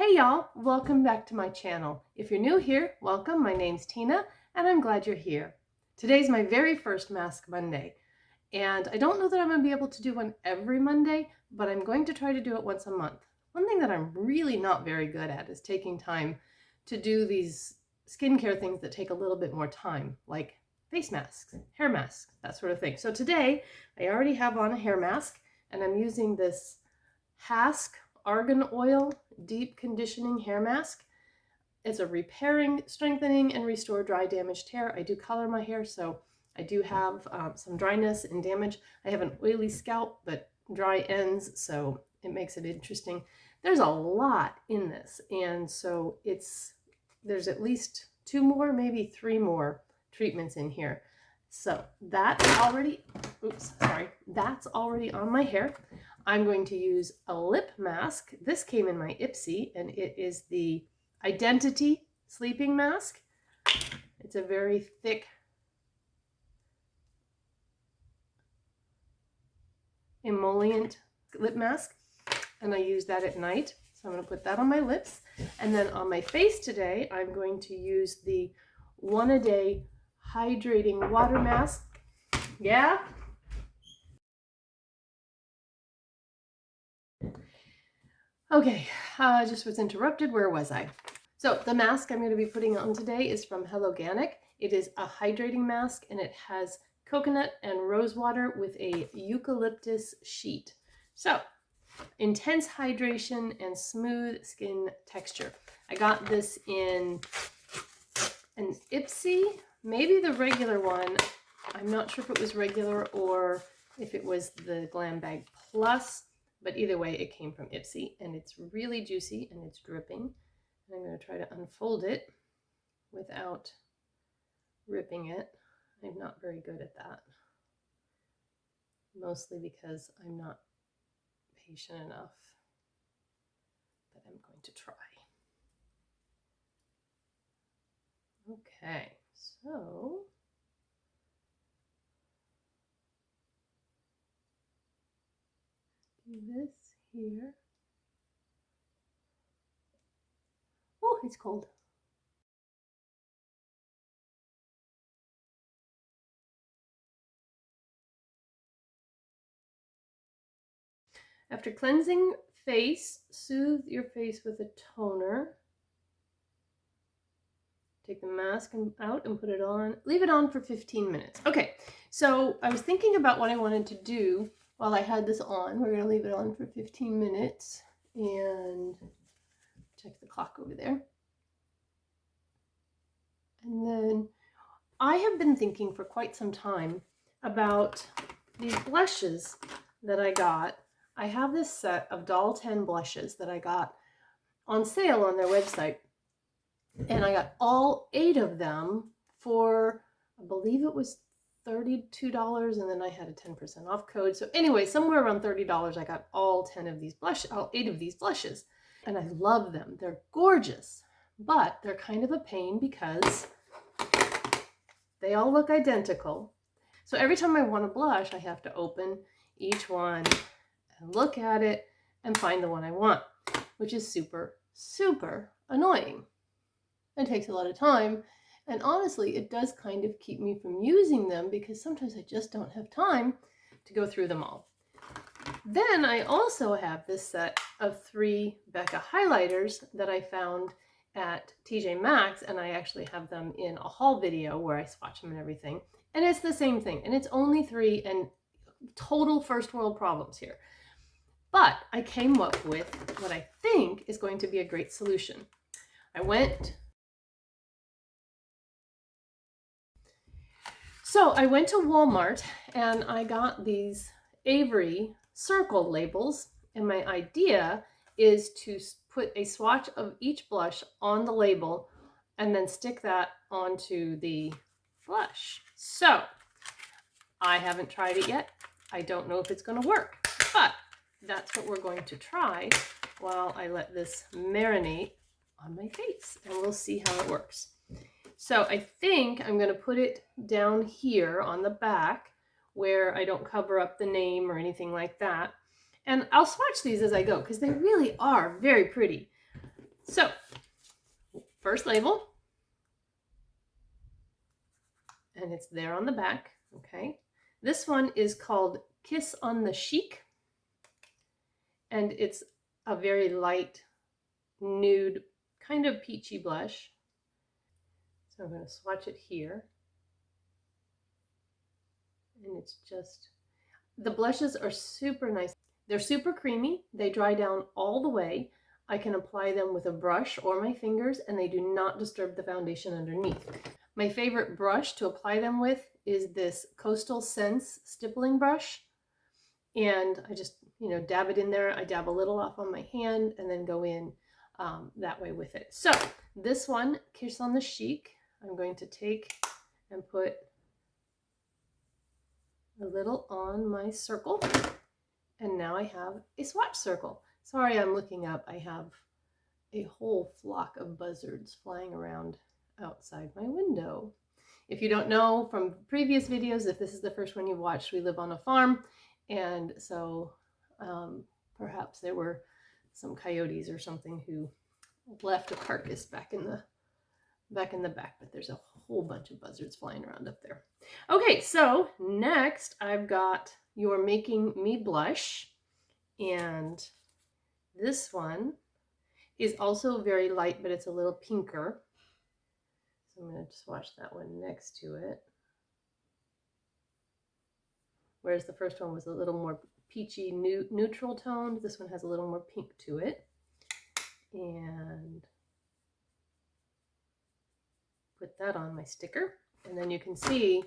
Hey y'all, welcome back to my channel. If you're new here, welcome. My name's Tina and I'm glad you're here. Today's my very first Mask Monday, and I don't know that I'm going to be able to do one every Monday, but I'm going to try to do it once a month. One thing that I'm really not very good at is taking time to do these skincare things that take a little bit more time, like face masks, hair masks, that sort of thing. So today I already have on a hair mask and I'm using this Hask Argan Oil Deep Conditioning Hair Mask. It's a repairing, strengthening, and restore dry damaged hair. I do color my hair, so I do have some dryness and damage. I have an oily scalp, but dry ends, so it makes it interesting. There's a lot in this, and so there's at least 2 more, maybe 3 more treatments in here. So that's already on my hair. I'm going to use a lip mask. This came in my Ipsy, and it is the Identity Sleeping Mask. It's a very thick emollient lip mask, and I use that at night. So I'm going to put that on my lips. And then on my face today, I'm going to use the One A Day Hydrating Water Mask. Yeah? Okay, I just was interrupted. Where was I? So the mask I'm going to be putting on today is from Helloganic. It is a hydrating mask, and it has coconut and rose water with a eucalyptus sheet. So intense hydration and smooth skin texture. I got this in an Ipsy, maybe the regular one. I'm not sure if it was regular or if it was the Glam Bag Plus, but either way it came from Ipsy, and it's really juicy and it's dripping. And I'm going to try to unfold it without ripping it. I'm not very good at that, mostly because I'm not patient enough, but I'm going to try. Okay, so do this here. Oh, it's cold. After cleansing face, soothe your face with a toner. Take the mask out and put it on. Leave it on for 15 minutes. Okay, so I was thinking about what I wanted to do while I had this on. We're going to leave it on for 15 minutes and check the clock over there. And then I have been thinking for quite some time about these blushes that I got. I have this set of Doll 10 blushes that I got on sale on their website. And I got all 8 of them for, I believe it was $32, and then I had a 10% off code. So anyway, somewhere around $30, I got all 8 of these blushes. And I love them. They're gorgeous, but they're kind of a pain because they all look identical. So every time I want a blush, I have to open each one and look at it and find the one I want, which is super, super annoying. It takes a lot of time, and honestly, it does kind of keep me from using them because sometimes I just don't have time to go through them all. Then I also have this set of 3 Becca highlighters that I found at TJ Maxx, and I actually have them in a haul video where I swatch them and everything. And it's the same thing, and it's only 3, and total first world problems here. But I came up with what I think is going to be a great solution. I went to Walmart and I got these Avery circle labels, and my idea is to put a swatch of each blush on the label and then stick that onto the blush. So I haven't tried it yet. I don't know if it's going to work, but that's what we're going to try while I let this marinate on my face, and we'll see how it works. So I think I'm going to put it down here on the back where I don't cover up the name or anything like that. And I'll swatch these as I go because they really are very pretty. So, first label, and it's there on the back, okay? This one is called Kiss on the Cheek, and it's a very light nude, kind of peachy blush. So I'm going to swatch it here. And it's just, the blushes are super nice. They're super creamy. They dry down all the way. I can apply them with a brush or my fingers, and they do not disturb the foundation underneath. My favorite brush to apply them with is this Coastal Scents stippling brush. And I just, dab it in there. I dab a little off on my hand and then go in that way with it. So this one, Kiss on the Cheek, I'm going to take and put a little on my circle. And now I have a swatch circle. Sorry, I'm looking up. I have a whole flock of buzzards flying around outside my window. If you don't know from previous videos, if this is the first one you've watched, we live on a farm. And so perhaps there were some coyotes or something who left a carcass back in the back, but there's a whole bunch of buzzards flying around up there. Okay, so next I've got You're Making Me Blush, and this one is also very light, but it's a little pinker. So I'm going to swatch that one next to it. Whereas the first one was a little more peachy, neutral toned. This one has a little more pink to it. And put that on my sticker. And then you can see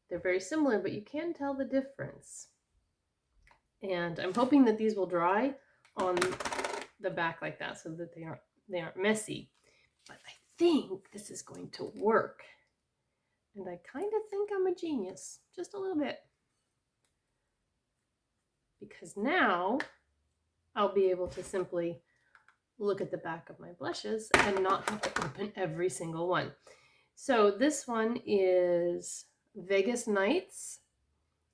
they're very similar, but you can tell the difference. And I'm hoping that these will dry on the back like that so that they aren't messy. But I think this is going to work. And I kind of think I'm a genius, just a little bit. Because now I'll be able to simply look at the back of my blushes and not have to open every single one. So this one is Vegas Nights,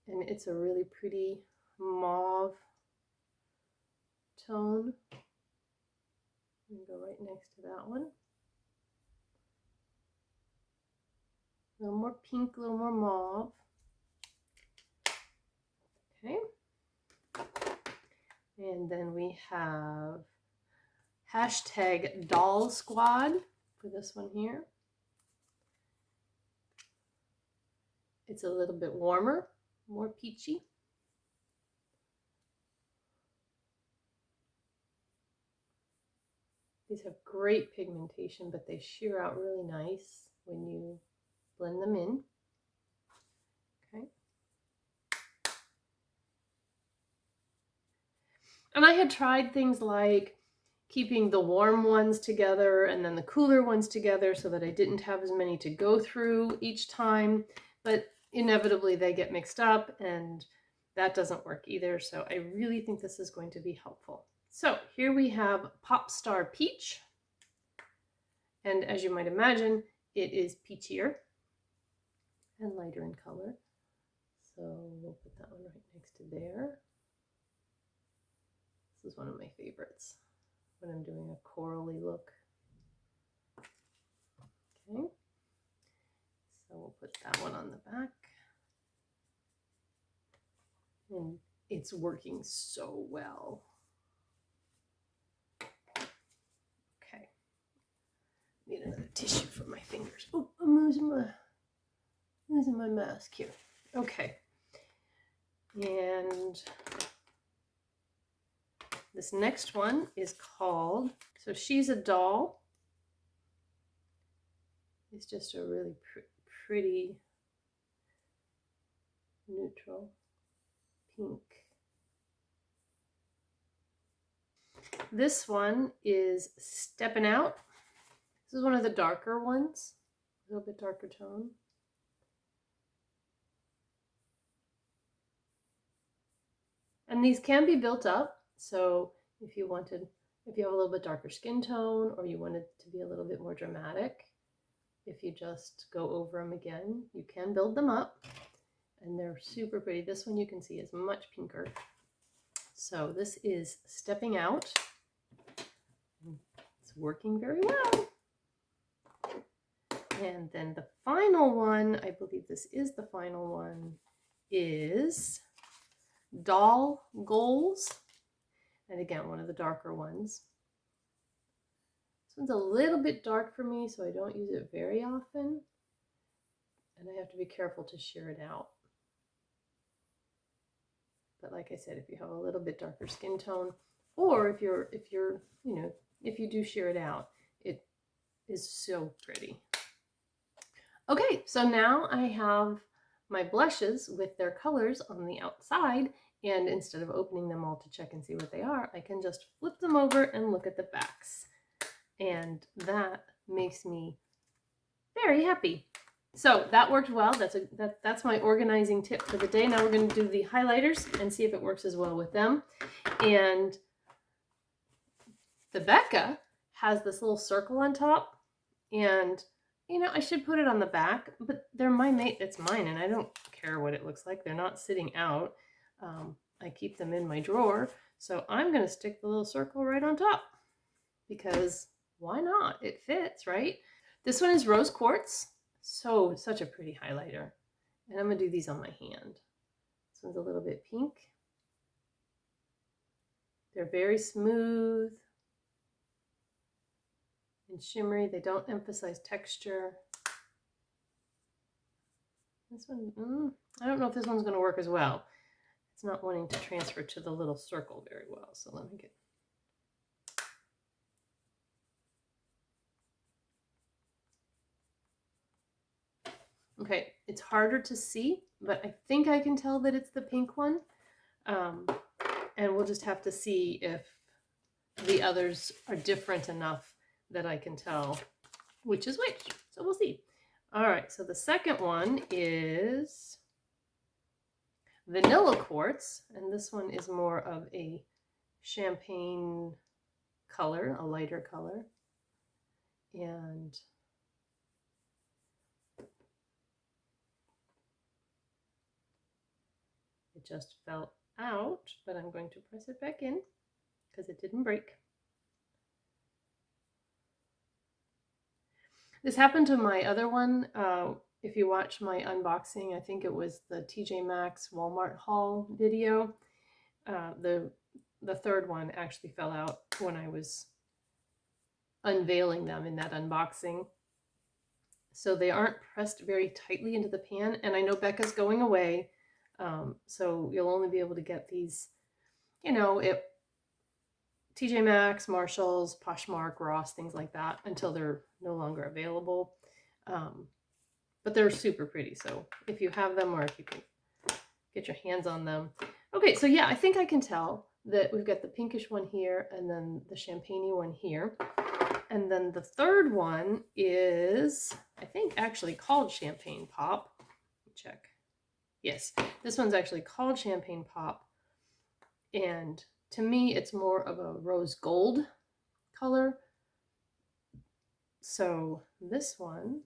and it's a really pretty mauve tone. I'm going to go right next to that one. A little more pink, a little more mauve. Okay. And then we have hashtag Doll Squad for this one here. It's a little bit warmer, more peachy. These have great pigmentation, but they sheer out really nice when you blend them in. Okay. And I had tried things like keeping the warm ones together and then the cooler ones together so that I didn't have as many to go through each time, but inevitably they get mixed up and that doesn't work either. So I really think this is going to be helpful. So here we have Pop Star Peach. And as you might imagine, it is peachier and lighter in color. So we'll put that one right next to there. This is one of my favorites when I'm doing a corally look. Okay, so we'll put that one on the back. And it's working so well. Okay, need another tissue for my fingers. Oh, I'm losing my mask here. Okay, and this next one is called, so She's a Doll. It's just a really pretty neutral pink. This one is Steppin' Out. This is one of the darker ones, a little bit darker tone. And these can be built up. So if you have a little bit darker skin tone or you wanted to be a little bit more dramatic, if you just go over them again, you can build them up. And they're super pretty. This one you can see is much pinker. So this is Stepping Out. working very well. And then the final one, I believe this is the final one, is Doll Goals. And again, one of the darker ones. This one's a little bit dark for me, so I don't use it very often. And I have to be careful to shear it out. But like I said, if you have a little bit darker skin tone, or if you do shear it out, it is so pretty. Okay, so now I have my blushes with their colors on the outside, and instead of opening them all to check and see what they are, I can just flip them over and look at the backs. And that makes me very happy. So that worked well. That's my organizing tip for the day. Now we're going to do the highlighters and see if it works as well with them. And the Becca has this little circle on top, and I should put it on the back, but they're my mate. It's mine, and I don't care what it looks like. They're not sitting out. I keep them in my drawer, so I'm going to stick the little circle right on top because why not? It fits, right? This one is rose quartz. Such a pretty highlighter. And I'm going to do these on my hand. This one's a little bit pink. They're very smooth and shimmery. They don't emphasize texture. This one, I don't know if this one's going to work as well. It's not wanting to transfer to the little circle very well. So let me get... Okay, it's harder to see, but I think I can tell that it's the pink one. And we'll just have to see if the others are different enough that I can tell which is which. So we'll see. All right, so the second one is vanilla quartz, and this one is more of a champagne color, a lighter color. And it just fell out, but I'm going to press it back in because it didn't break. This happened to my other one. If you watch my unboxing, I think it was the TJ Maxx Walmart haul video. The third one actually fell out when I was unveiling them in that unboxing. So they aren't pressed very tightly into the pan. And I know Becca's going away, so you'll only be able to get these, at TJ Maxx, Marshalls, Poshmark, Ross, things like that, until they're no longer available. But they're super pretty. So if you have them, or if you can get your hands on them. Okay, so yeah, I think I can tell that we've got the pinkish one here, and then the champagne-y one here. And then the third one is, I think, actually called Champagne Pop. Check. Yes, this one's actually called Champagne Pop. And to me, it's more of a rose gold color. So this one,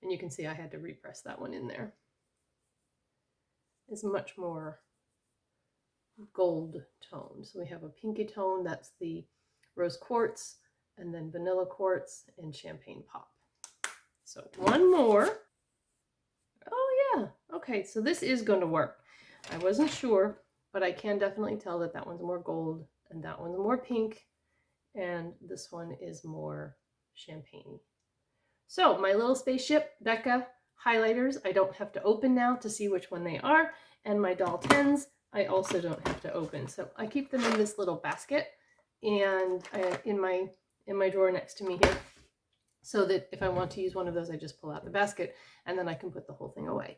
and you can see I had to repress that one in there, is much more gold tone. So we have a pinky tone, that's the rose quartz, and then vanilla quartz and champagne pop. So one more. Oh yeah, okay, so this is going to work. I wasn't sure, but I can definitely tell that that one's more gold and that one's more pink, and this one is more champagne. So my little spaceship Becca highlighters, I don't have to open now to see which one they are, and my doll 10s I also don't have to open. So I keep them in this little basket and in my drawer next to me here, so that if I want to use one of those, I just pull out the basket and then I can put the whole thing away.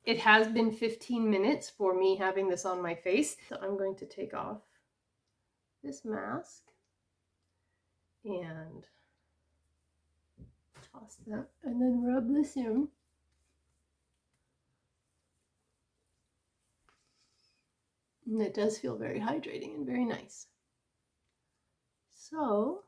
It has been 15 minutes for me having this on my face, so I'm going to take off this mask and toss that and then rub this in. And it does feel very hydrating and very nice. So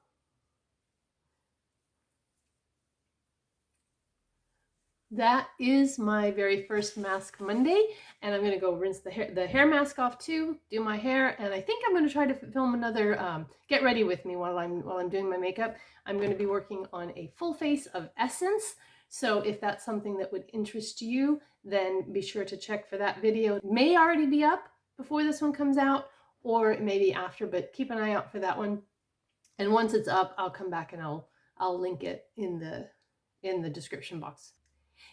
That is my very first Mask Monday, and I'm going to go rinse the hair mask off too, do my hair, and I think I'm going to try to film another get ready with me while I'm doing my makeup. I'm going to be working on a full face of Essence, so if that's something that would interest you, then be sure to check for that video. It may already be up before this one comes out, or it may be after, but keep an eye out for that one. And once it's up, I'll come back and I'll link it in the description box.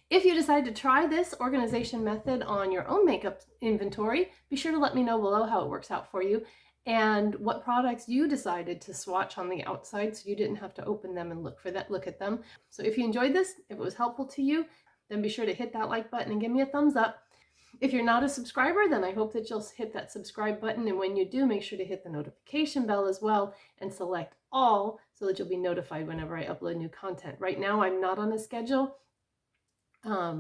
If you decide to try this organization method on your own makeup inventory, be sure to let me know below how it works out for you and what products you decided to swatch on the outside so you didn't have to open them and look at them. So if you enjoyed this, if it was helpful to you, then be sure to hit that like button and give me a thumbs up. If you're not a subscriber, then I hope that you'll hit that subscribe button, and when you do, make sure to hit the notification bell as well and select all so that you'll be notified whenever I upload new content. Right now, I'm not on a schedule.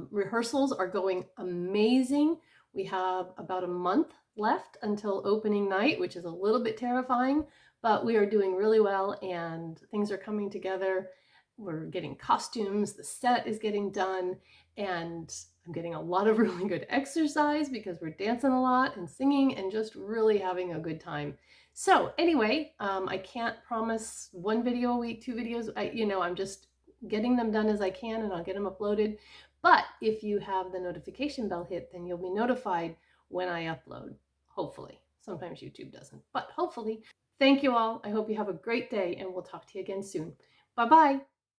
Rehearsals are going amazing. We have about a month left until opening night, which is a little bit terrifying, but we are doing really well and things are coming together. We're getting costumes, the set is getting done, and I'm getting a lot of really good exercise because we're dancing a lot and singing and just really having a good time. So anyway, I can't promise one video a week, 2 videos. I'm just getting them done as I can, and I'll get them uploaded. But if you have the notification bell hit, then you'll be notified when I upload, hopefully. Sometimes YouTube doesn't, but hopefully. Thank you all. I hope you have a great day, and we'll talk to you again soon. Bye-bye.